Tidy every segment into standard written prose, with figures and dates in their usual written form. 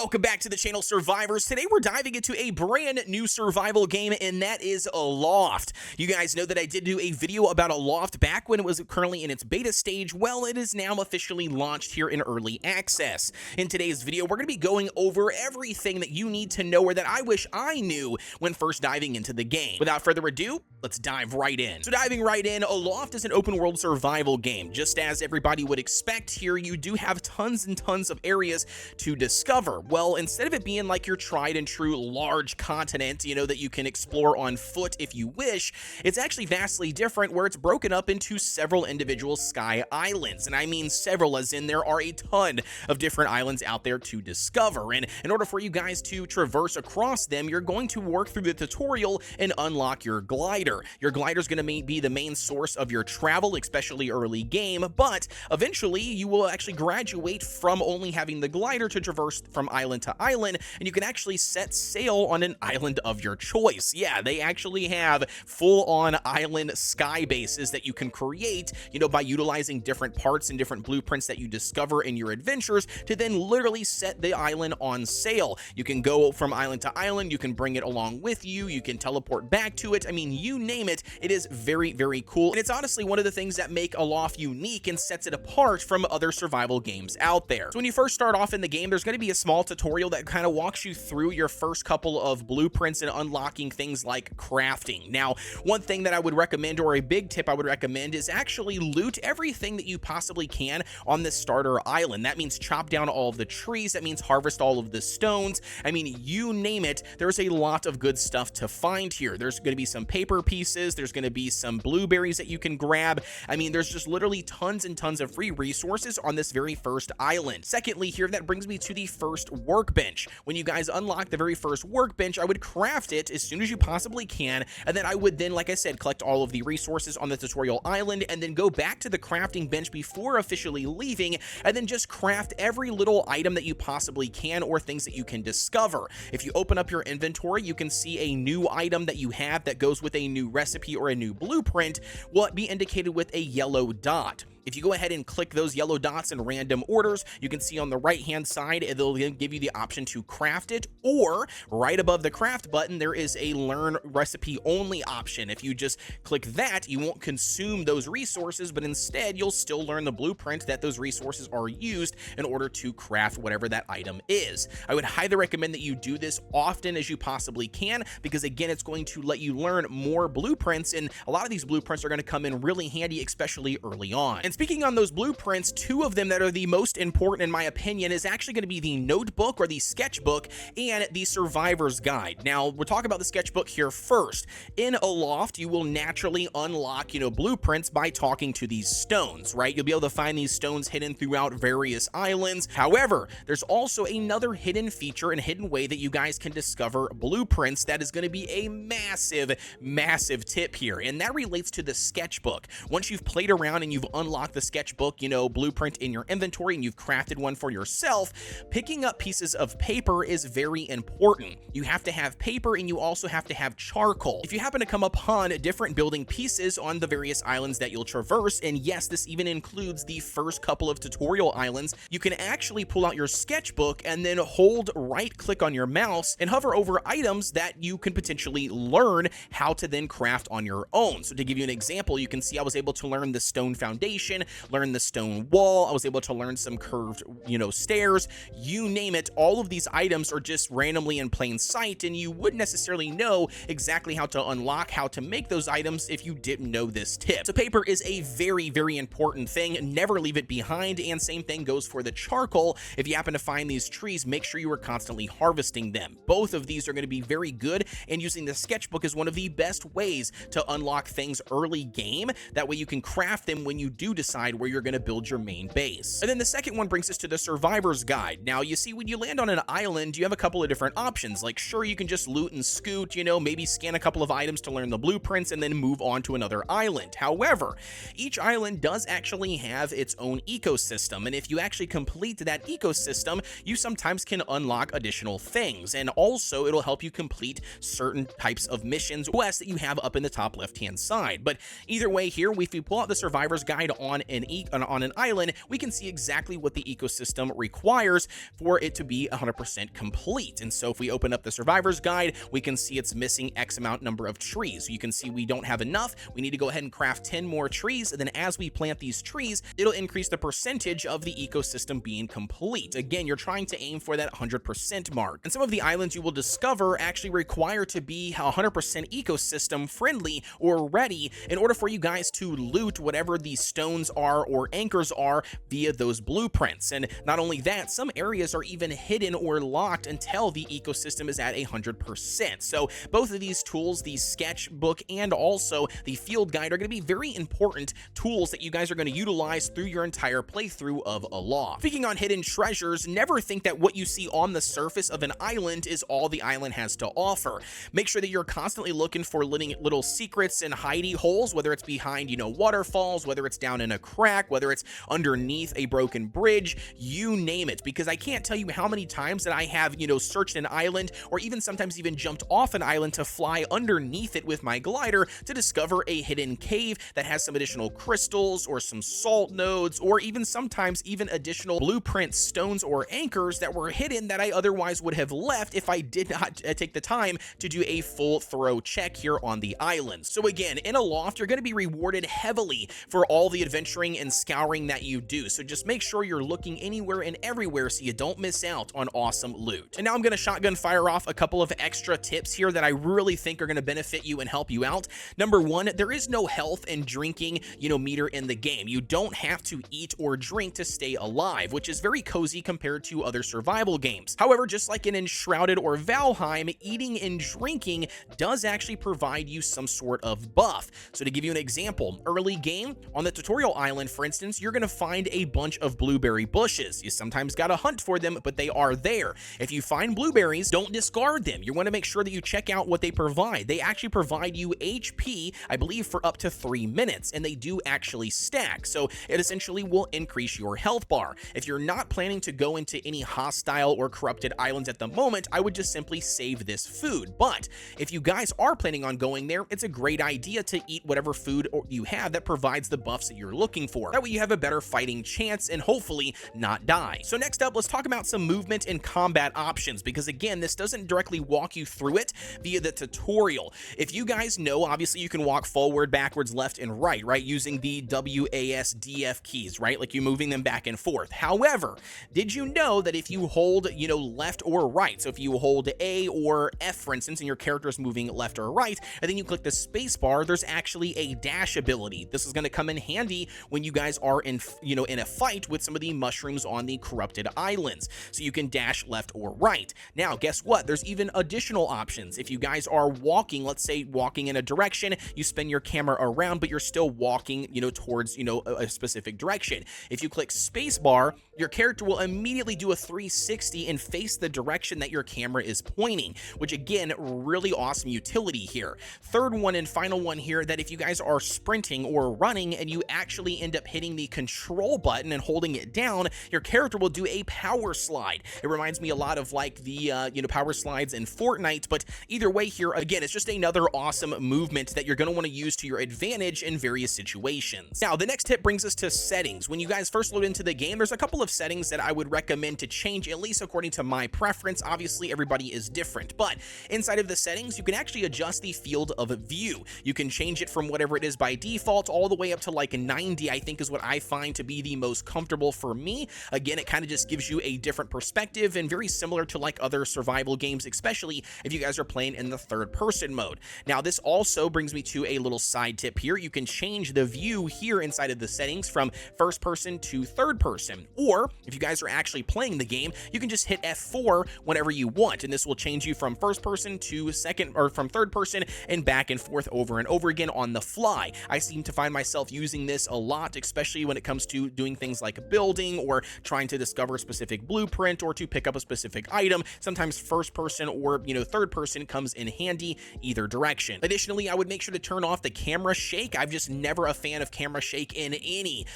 Welcome back to the channel, Survivors. Today we're diving into a brand new survival game, and that is A Loft. You guys know that I did do a video about A Loft back when it was currently in its beta stage. Well, it is now officially launched here in early access. In today's video, we're going to be going over everything that you need to know, or that I wish I knew when first diving into the game. Without further ado, let's dive right in. So diving right in, A Loft is an open world survival game. Just as everybody would expect here, you do have tons and tons of areas to discover. Well, instead of it being like your tried and true large continent, that you can explore on foot if you wish, it's actually vastly different, where it's broken up into several individual sky islands. And I mean several, as in there are a ton of different islands out there to discover. And in order for you guys to traverse across them, you're going to work through the tutorial and unlock your glider. Your glider is going to be the main source of your travel, especially early game, but eventually you will actually graduate from only having the glider to traverse from island to island, and you can actually set sail on an island of your choice. Yeah, they actually have full-on island sky bases that you can create, by utilizing different parts and different blueprints that you discover in your adventures to then literally set the island on sail. You can go from island to island, you can bring it along with you, you can teleport back to it. I mean, you name it, it is very, very cool. And it's honestly one of the things that make A Loft unique and sets it apart from other survival games out there. So when you first start off in the game, there's going to be a small tutorial that kind of walks you through your first couple of blueprints and unlocking things like crafting. Now, one thing that I would recommend, or a big tip I would recommend, is actually loot everything that you possibly can on this starter island. That means chop down all of the trees, that means harvest all of the stones. I mean, you name it, there's a lot of good stuff to find here. There's going to be some paper pieces, there's going to be some blueberries that you can grab. I mean, there's just literally tons and tons of free resources on this very first island. Secondly here, that brings me to the first workbench. When you guys unlock the very first workbench, I would craft it as soon as you possibly can, and then I would then, like I said, collect all of the resources on the tutorial island, and then go back to the crafting bench before officially leaving, and then just craft every little item that you possibly can, or things that you can discover. If you open up your inventory, you can see a new item that you have that goes with a new recipe or a new blueprint will be indicated with a yellow dot. If you go ahead and click those yellow dots in random orders, you can see on the right hand side, it'll give you the option to craft it, or right above the craft button, there is a learn recipe only option. If you just click that, you won't consume those resources, but instead you'll still learn the blueprint that those resources are used in order to craft whatever that item is. I would highly recommend that you do this often as you possibly can, because again, it's going to let you learn more blueprints, and a lot of these blueprints are going to come in really handy, especially early on. And speaking on those blueprints, two of them that are the most important in my opinion is actually going to be the notebook or the sketchbook and the survivor's guide. Now, we'll talk about the sketchbook here first. In A Loft, you will naturally unlock, blueprints by talking to these stones, right? You'll be able to find these stones hidden throughout various islands. However, there's also another hidden feature and hidden way that you guys can discover blueprints that is going to be a massive, massive tip here, and that relates to the sketchbook. Once you've played around and you've unlocked the sketchbook, blueprint in your inventory, and you've crafted one for yourself, picking up pieces of paper is very important. You have to have paper, and you also have to have charcoal. If you happen to come upon different building pieces on the various islands that you'll traverse, and yes, this even includes the first couple of tutorial islands, you can actually pull out your sketchbook and then hold right click on your mouse and hover over items that you can potentially learn how to then craft on your own. So to give you an example, you can see I was able to learn the stone foundation, learn the stone wall, I was able to learn some curved, stairs, you name it. All of these items are just randomly in plain sight, and you wouldn't necessarily know exactly how to unlock, how to make those items if you didn't know this tip. So paper is a very, very important thing. Never leave it behind, and same thing goes for the charcoal. If you happen to find these trees, make sure you are constantly harvesting them. Both of these are going to be very good, and using the sketchbook is one of the best ways to unlock things early game. That way you can craft them when you do decide where you're going to build your main base. And then the second one brings us to the survivor's guide. Now, you see, when you land on an island, you have a couple of different options. Like, sure, you can just loot and scoot, maybe scan a couple of items to learn the blueprints and then move on to another island. However, each island does actually have its own ecosystem, and if you actually complete that ecosystem, you sometimes can unlock additional things, and also it'll help you complete certain types of missions, quests that you have up in the top left-hand side. But either way here, if you pull out the survivor's guide on on an island, we can see exactly what the ecosystem requires for it to be 100% complete. And so if we open up the survivor's guide, we can see it's missing X amount number of trees. So you can see we don't have enough. We need to go ahead and craft 10 more trees. And then as we plant these trees, it'll increase the percentage of the ecosystem being complete. Again, you're trying to aim for that 100% mark. And some of the islands you will discover actually require to be 100% ecosystem friendly or ready in order for you guys to loot whatever these stones are or anchors are via those blueprints. And not only that, some areas are even hidden or locked until the ecosystem is at 100%. So both of these tools, the sketchbook and also the field guide, are going to be very important tools that you guys are going to utilize through your entire playthrough of A Loft. Speaking on hidden treasures, never think that what you see on the surface of an island is all the island has to offer. Make sure that you're constantly looking for little secrets and hidey holes, whether it's behind, waterfalls, whether it's down in a crack, whether it's underneath a broken bridge, you name it. Because I can't tell you how many times that I have, searched an island or even sometimes even jumped off an island to fly underneath it with my glider to discover a hidden cave that has some additional crystals or some salt nodes, or even sometimes even additional blueprint stones or anchors that were hidden that I otherwise would have left if I did not take the time to do a full thorough check here on the island. So again, in A Loft, you're going to be rewarded heavily for all the adventuring and scouring that you do. So just make sure you're looking anywhere and everywhere so you don't miss out on awesome loot. And now I'm going to shotgun fire off a couple of extra tips here that I really think are going to benefit you and help you out. Number one, there is no health and drinking, meter in the game. You don't have to eat or drink to stay alive, which is very cozy compared to other survival games. However, just like in Enshrouded or Valheim, eating and drinking does actually provide you some sort of buff. So to give you an example, early game on the tutorial island, for instance, you're going to find a bunch of blueberry bushes. You sometimes got to hunt for them, but they are there. If you find blueberries, don't discard them. You want to make sure that you check out what they provide. They actually provide you HP, I believe, for up to 3 minutes, and they do actually stack. So it essentially will increase your health bar. If you're not planning to go into any hostile or corrupted islands at the moment, I would just simply save this food. But if you guys are planning on going there, it's a great idea to eat whatever food you have that provides the buffs that you're looking for. That way you have a better fighting chance and hopefully not die. So next up, let's talk about some movement and combat options, because again, this doesn't directly walk you through it via the tutorial. If you guys know, obviously you can walk forward, backwards, left, and right, using the WASDF keys, like you moving them back and forth. However, did you know that if you hold, left or right, so if you hold A or F, for instance, and your character is moving left or right, and then you click the space bar, there's actually a dash ability. This is going to come in handy when you guys are in a fight with some of the mushrooms on the corrupted islands. So you can dash left or right. Now, guess what? There's even additional options. If you guys are walking, let's say walking in a direction, you spin your camera around, but you're still walking, towards, a specific direction. If you click space bar, your character will immediately do a 360 and face the direction that your camera is pointing, which again, really awesome utility here. Third one and final one here, that if you guys are sprinting or running and you actually end up hitting the control button and holding it down, your character will do a power slide. It reminds me a lot of like the power slides in Fortnite, but either way here, again, it's just another awesome movement that you're going to want to use to your advantage in various situations. Now, the next tip brings us to settings. When you guys first load into the game, there's a couple of settings that I would recommend to change, at least according to my preference. Obviously, everybody is different, but inside of the settings, you can actually adjust the field of view. You can change it from whatever it is by default all the way up to like 90, I think is what I find to be the most comfortable for me. Again, it kind of just gives you a different perspective and very similar to like other survival games, especially if you guys are playing in the third person mode. Now, this also brings me to a little side tip here. You can change the view here inside of the settings from first person to third person, or if you guys are actually playing the game, you can just hit F4 whenever you want, and this will change you from first person to second, or from third person and back and forth over and over again on the fly. I seem to find myself using this a lot, especially when it comes to doing things like building or trying to discover a specific blueprint or to pick up a specific item. Sometimes first person or third person comes in handy either direction. Additionally, I would make sure to turn off the camera shake. I'm just never a fan of camera shake in any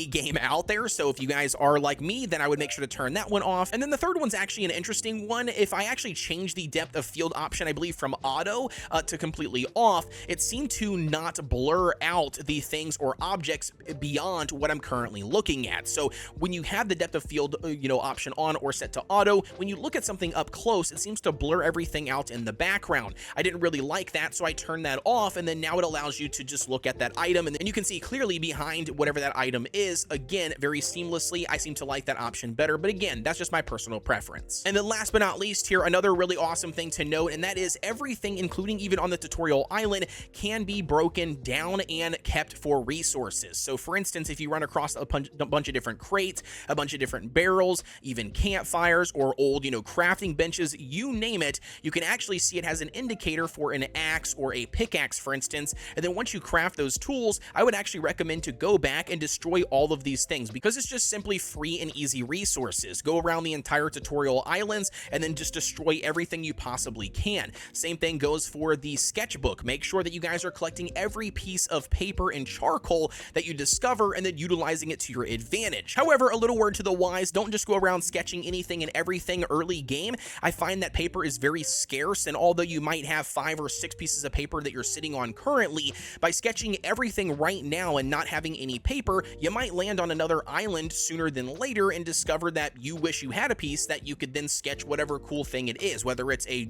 game out there, so if you guys are like me, then I would make sure to turn that one off. And then the third one's actually an interesting one. If I actually change the depth of field option, I believe from auto to completely off, it seemed to not blur out the things or objects objects beyond what I'm currently looking at. So when you have the depth of field, option on or set to auto, when you look at something up close, it seems to blur everything out in the background. I didn't really like that, so I turned that off, and then now it allows you to just look at that item, and then you can see clearly behind whatever that item is, again, very seamlessly. I seem to like that option better, but again, that's just my personal preference. And then last but not least here, another really awesome thing to note, and that is everything, including even on the tutorial island, can be broken down and kept for resources. So for instance, if you run across a bunch of different crates, a bunch of different barrels, even campfires or old, crafting benches, you name it, you can actually see it has an indicator for an axe or a pickaxe, for instance. And then once you craft those tools, I would actually recommend to go back and destroy all of these things, because it's just simply free and easy resources. Go around the entire tutorial islands and then just destroy everything you possibly can. Same thing goes for the sketchbook. Make sure that you guys are collecting every piece of paper and charcoal that you discover and then utilizing it to your advantage. However, a little word to the wise, don't just go around sketching anything and everything early game. I find that paper is very scarce, and although you might have 5 or 6 pieces of paper that you're sitting on currently, by sketching everything right now and not having any paper, you might land on another island sooner than later and discover that you wish you had a piece that you could then sketch whatever cool thing it is, whether it's a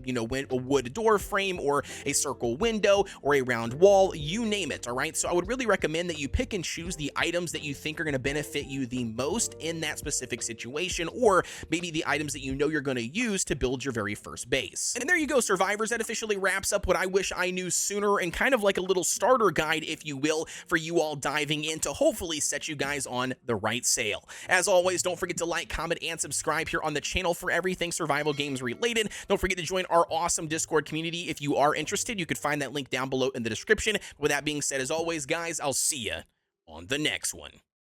wood door frame or a circle window or a round wall, you name it. All right, so I would really recommend that you pick and choose the items that you think are going to benefit you the most in that specific situation, or maybe the items that you're going to use to build your very first base. And there you go, survivors. That officially wraps up what I wish I knew sooner, and kind of like a little starter guide, if you will, for you all diving in to hopefully set you guys on the right sail. As always, don't forget to like, comment, and subscribe here on the channel for everything survival games related. Don't forget to join our awesome Discord community if you are interested. You could find that link down below in the description. With that being said, as always, guys, I'll see you on the next one.